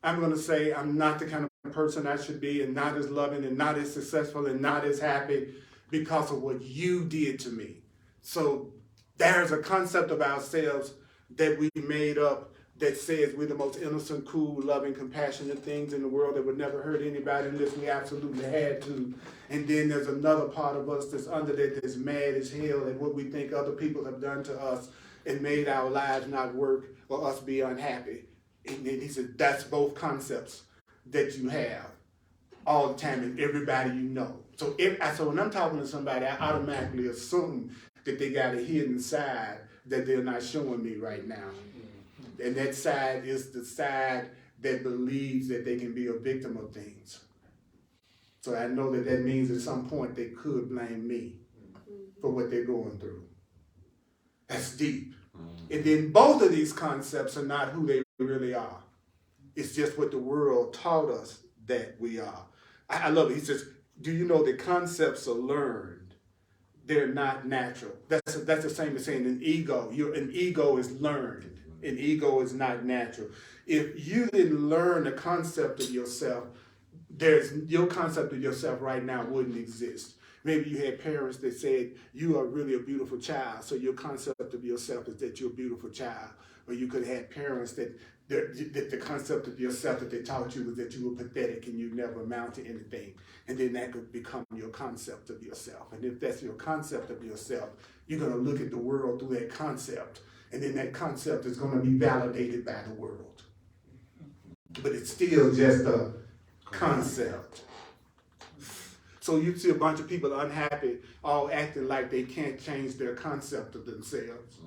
I'm going to say I'm not the kind of person I should be, and not as loving and not as successful and not as happy because of what you did to me. So there's a concept of ourselves that we made up that says we're the most innocent, cool, loving, compassionate things in the world that would never hurt anybody unless we absolutely had to. And then there's another part of us that's under that that's mad as hell at what we think other people have done to us and made our lives not work or us be unhappy. And he said that's both concepts that you have all the time in everybody you know. So when I'm talking to somebody, I automatically assume that they got a hidden side that they're not showing me right now. And that side is the side that believes that they can be a victim of things. So I know that means at some point they could blame me for what they're going through. That's deep. And then both of these concepts are not who they really are. It's just what the world taught us that we are. I love it. He says, do you know that concepts are learned? They're not natural. That's the same as saying an ego. An ego is learned. An ego is not natural. If you didn't learn the concept of yourself, your concept of yourself right now wouldn't exist. Maybe you had parents that said you are really a beautiful child, so your concept of yourself is that you're a beautiful child. Or you could have had parents that the concept of yourself that they taught you was that you were pathetic and you never amount to anything. And then that could become your concept of yourself. And if that's your concept of yourself, you're going to look at the world through that concept. And then that concept is going to be validated by the world. But it's still just a concept. So you see a bunch of people unhappy, all acting like they can't change their concept of themselves.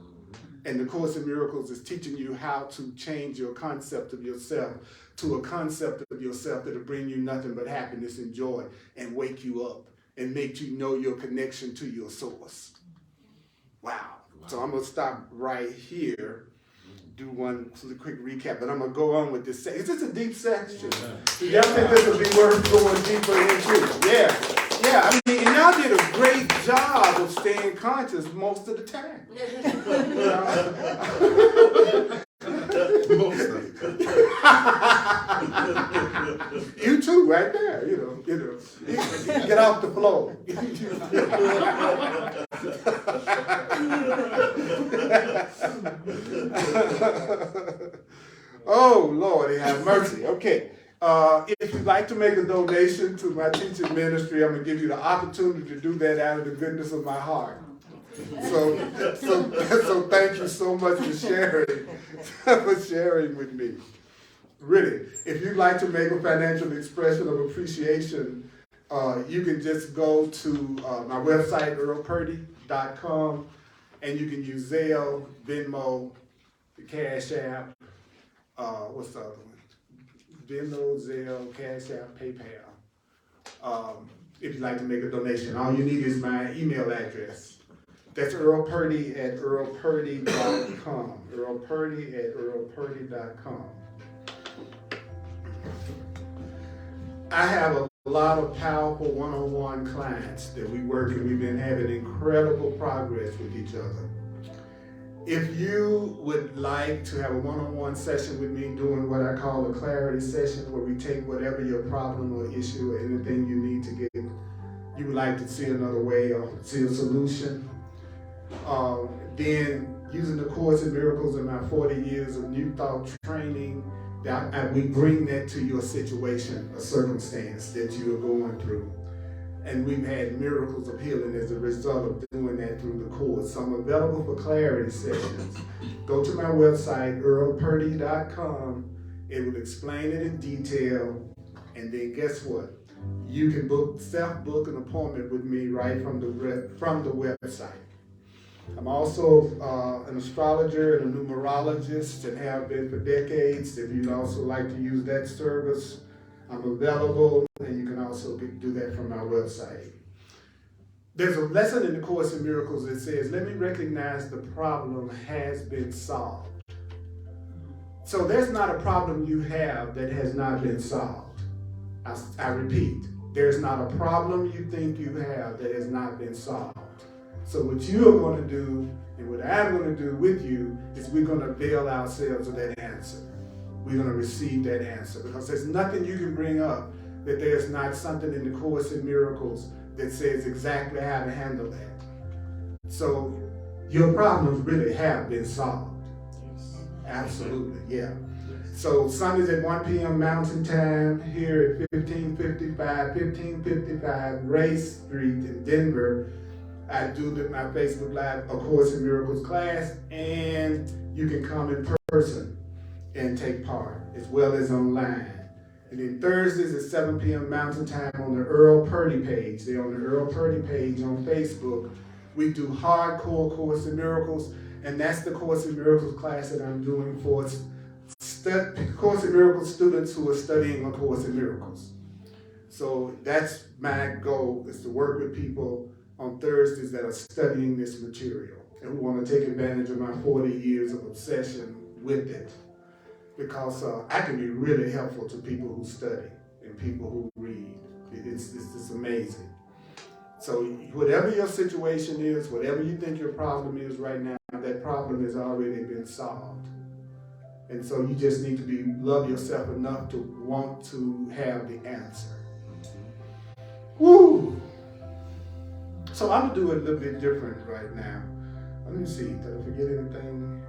And the Course in Miracles is teaching you how to change your concept of yourself to a concept of yourself that will bring you nothing but happiness and joy and wake you up and make you know your connection to your source. Wow. So I'm going to stop right here do one quick recap, but I'm going to go on with this. Is this a deep section? Do y'all think this will be worth going deeper into? Yeah. Yeah, I mean, and y'all did a great job of staying conscious most of the time. You too, right there. You get off the floor. Oh Lord, have mercy. Okay. If you'd like to make a donation to my teaching ministry, I'm going to give you the opportunity to do that out of the goodness of my heart. So thank you so much for sharing with me. Really, if you'd like to make a financial expression of appreciation, you can just go to my website, earlpurdy.com, and you can use Zelle, Venmo, the Cash App, what's the other one? Venmo, Zelle, Cash App, PayPal. If you'd like to make a donation, all you need is my email address. That's earlpurdy at earlpurdy.com. earlpurdy at earlpurdy.com. I have a lot of powerful one-on-one clients that we work and we've been having incredible progress with each other. If you would like to have a one-on-one session with me doing what I call a clarity session, where we take whatever your problem or issue or anything you need to get, you would like to see another way or see a solution, then using the Course in Miracles and my 40 years of New Thought training, we bring that to your situation, a circumstance that you are going through. And we've had miracles of healing as a result of doing that through the Course. So I'm available for clarity sessions. Go to my website, earlpurdy.com. It will explain it in detail. And then guess what? You can self-book an appointment with me right from the website. I'm also an astrologer and a numerologist and have been for decades. If you'd also like to use that service, I'm available, and you can also do that from my website. There's a lesson in the Course in Miracles that says, let me recognize the problem has been solved. So there's not a problem you have that has not been solved. I repeat, there's not a problem you think you have that has not been solved. So what you're going to do, and what I'm going to do with you, is we're going to avail ourselves of that answer. We're going to receive that answer, because there's nothing you can bring up that there's not something in the Course in Miracles that says exactly how to handle that. So your problems really have been solved. Yes. Absolutely, yeah. So Sundays at 1 p.m. Mountain Time here at 1555 Race Street in Denver. I do my Facebook Live, A Course in Miracles class, and you can come in person and take part, as well as online. And then Thursdays at 7 p.m. Mountain Time on the Earl Purdy page. They're on the Earl Purdy page on Facebook. We do hardcore Course in Miracles, and that's the Course in Miracles class that I'm doing for Course in Miracles students who are studying A Course in Miracles. So that's my goal, is to work with people on Thursdays that are studying this material and who want to take advantage of my 40 years of obsession with it. Because I can be really helpful to people who study and people who read. It's amazing. So whatever your situation is, whatever you think your problem is right now, that problem has already been solved. And so you just need to love yourself enough to want to have the answer. Woo! So I'm going to do it a little bit different right now. Let me see, did I forget anything?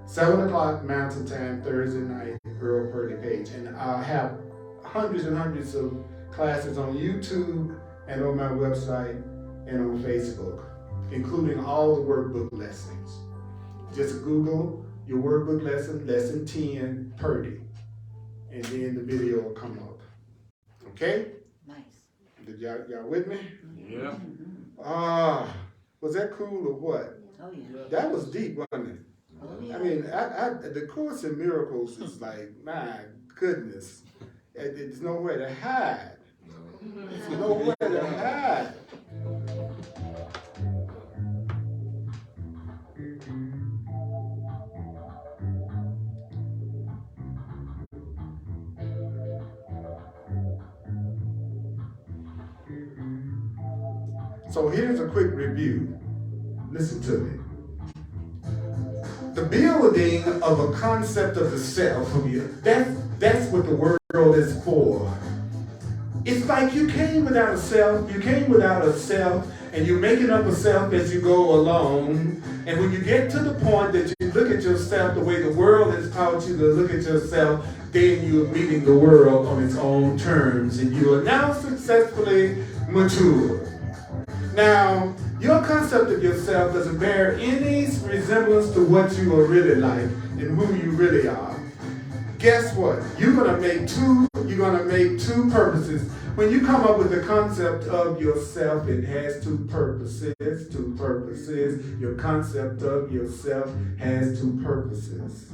7 o'clock Mountain Time, Thursday night, Earl Purdy page. And I have hundreds and hundreds of classes on YouTube and on my website and on Facebook, including all the workbook lessons. Just Google your workbook lesson, lesson 10, Purdy, and then the video will come up. Okay? Nice. Did y'all with me? Yeah. Was that cool or what? Oh yeah. That was deep, wasn't it? Oh yeah. I mean, the Course in Miracles is like, my goodness, there's nowhere to hide. There's nowhere to hide. So here's a quick review. Listen to me. The building of a concept of the self, that's what the world is for. It's like you came without a self, and you're making up a self as you go along. And when you get to the point that you look at yourself the way the world has taught you to look at yourself, then you're meeting the world on its own terms, and you are now successfully mature. Now, your concept of yourself doesn't bear any resemblance to what you are really like and who you really are. Guess what? You're gonna make two purposes. When you come up with the concept of yourself, it has two purposes. Your concept of yourself has two purposes.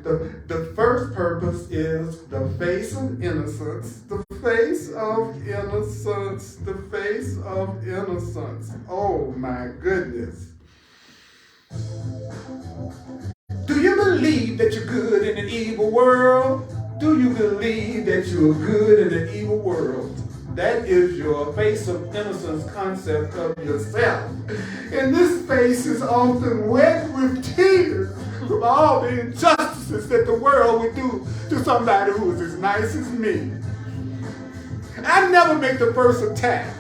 The first purpose is the face of innocence. The face of innocence. The face of innocence. Oh my goodness. Do you believe that you're good in an evil world? Do you believe that you're good in an evil world? That is your face of innocence concept of yourself. And this face is often wet with tears of all the injustices that the world would do to somebody who is as nice as me. I never make the first attack,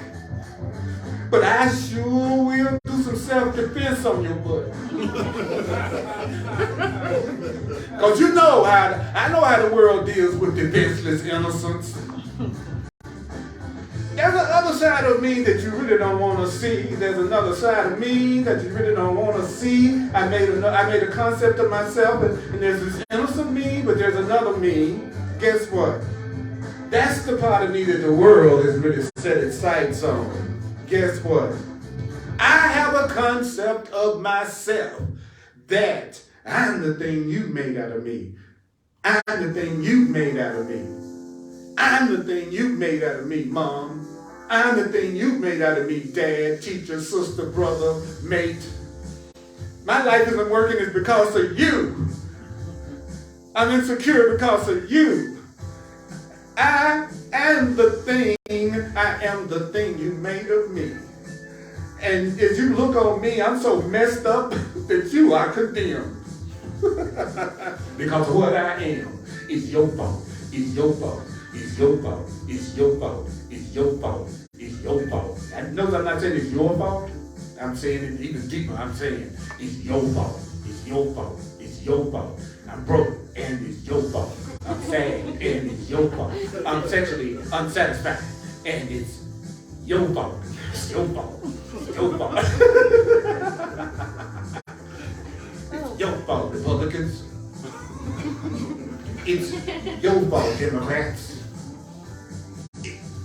but I sure will do some self-defense on your butt. Because I know how the world deals with defenseless innocence. There's another side of me that you really don't want to see. There's another side of me that you really don't want to see. I made a concept of myself, and there's this innocent me, but there's another me. Guess what? That's the part of me that the world has really set its sights on. Guess what? I have a concept of myself that I'm the thing you made out of me. I'm the thing you made out of me. I'm the thing you made out of me, Mom. I'm the thing you made out of me, Dad, teacher, sister, brother, mate. My life isn't working is because of you. I'm insecure because of you. I am the thing you made of me. And as you look on me, I'm so messed up that you are condemned. Because of what I am. It's your fault. It's your fault. It's your fault. It's your fault. It's your fault. It's your fault. And notice I'm not saying it's your fault. I'm saying it even deeper. I'm saying it's your fault. It's your fault. It's your fault. I'm broke and it's your fault. I'm sad and it's your fault. I'm sexually unsatisfied and it's your fault. It's your fault. It's your fault. It's your fault, Republicans. It's your fault, Democrats.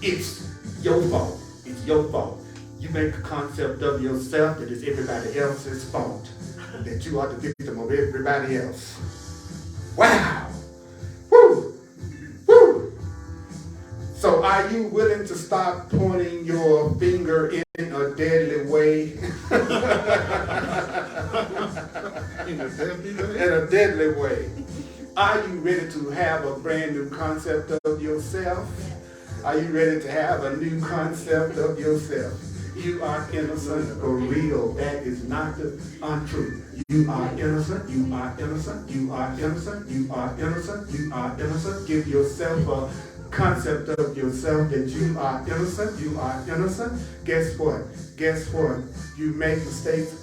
It's your fault. It's your fault. You make a concept of yourself that is everybody else's fault. That you are the victim of everybody else. Wow. Woo. Woo. So are you willing to stop pointing your finger in a deadly way? In a deadly way. Are you ready to have a brand new concept of yourself? Are you ready to have a new concept of yourself? You are innocent for real. That is not the untruth. You are innocent. You are innocent. You are innocent. You are innocent. You are innocent. Give yourself a concept of yourself that you are innocent. You are innocent. Guess what? Guess what? You make mistakes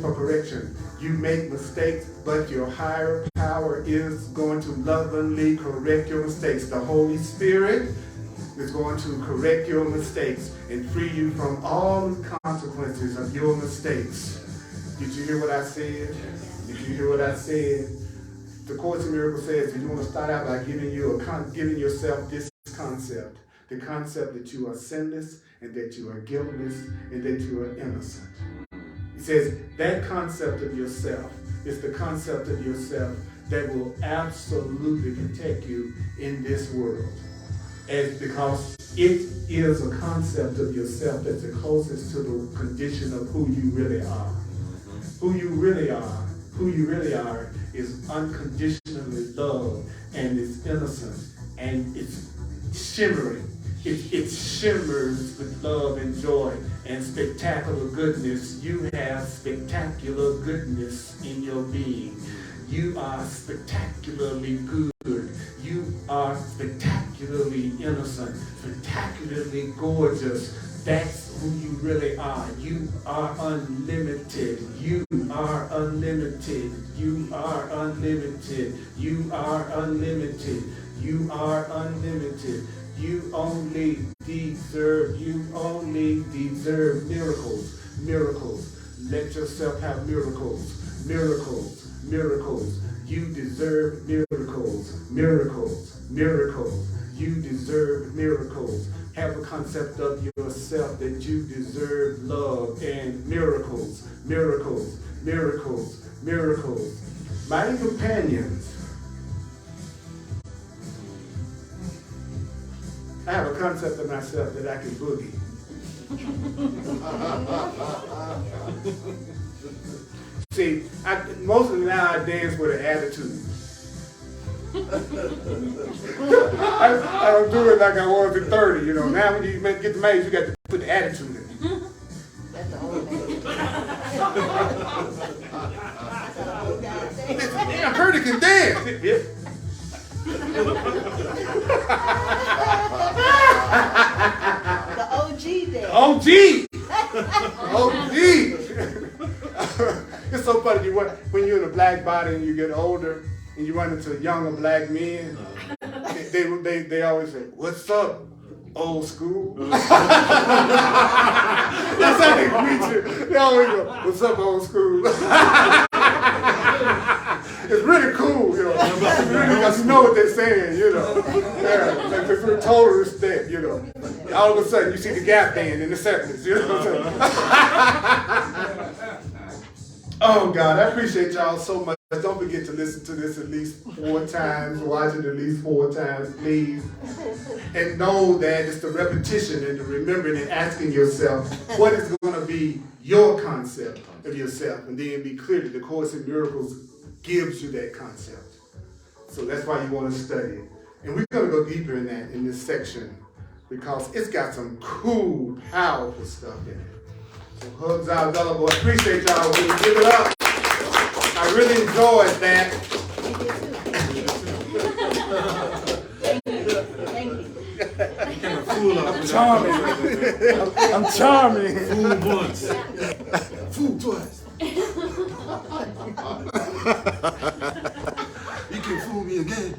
for correction. You make mistakes, but your higher power is going to lovingly correct your mistakes. The Holy Spirit is going to correct your mistakes and free you from all the consequences of your mistakes. Did you hear what I said? Did you hear what I said? The Course in Miracles says that you want to start out by giving yourself this concept. The concept that you are sinless and that you are guiltless and that you are innocent. He says that concept of yourself is the concept of yourself that will absolutely protect you in this world. Because it is a concept of yourself that's the closest to the condition of who you really are. Who you really are is unconditionally loved and it's innocent and it's shimmering It shimmers with love and joy and spectacular goodness. You have spectacular goodness in your being. You are spectacularly good. You are spectacularly innocent, spectacularly gorgeous. That's who you really are. You are unlimited. You are unlimited. You are unlimited. You are unlimited. You are unlimited. You only deserve miracles. Miracles. Let yourself have miracles. Miracles. Miracles. You deserve miracles. Miracles. Miracles. You deserve miracles. Have a concept of yourself that you deserve love and miracles. Miracles. Miracles. Miracles. Mighty companions. I have a concept of myself that I can boogie. See, mostly now I dance with an attitude. I don't do it like I was at 30, you know. Now when you get the age, you got to put the attitude in it. That's the old man. I heard it can dance. The OG there. OG! OG! It's so funny when you're in a black body and you get older and you run into younger black men. They always say, "What's up, old school?" That's how they greet you. They always go, "What's up, old school?" It's really cool, you know. It's really, because you know what they're saying, you know. Yeah, like it's with total respect, you know. All of a sudden, you see the Gap Band in the 70s, you know what I'm saying? Oh, God, I appreciate y'all so much. Don't forget to listen to this at least 4 times, watch it at least 4 times, please. And know that it's the repetition and the remembering and asking yourself, what is going to be your concept of yourself? And then be clear that the Course in Miracles gives you that concept. So that's why you want to study it. And we're going to go deeper in that in this section because it's got some cool, powerful stuff in it. So hugs are available. I appreciate y'all. Will you give it up? I really enjoyed that. Thank you. I'm charming. Fool once. Fool twice. You can fool me again.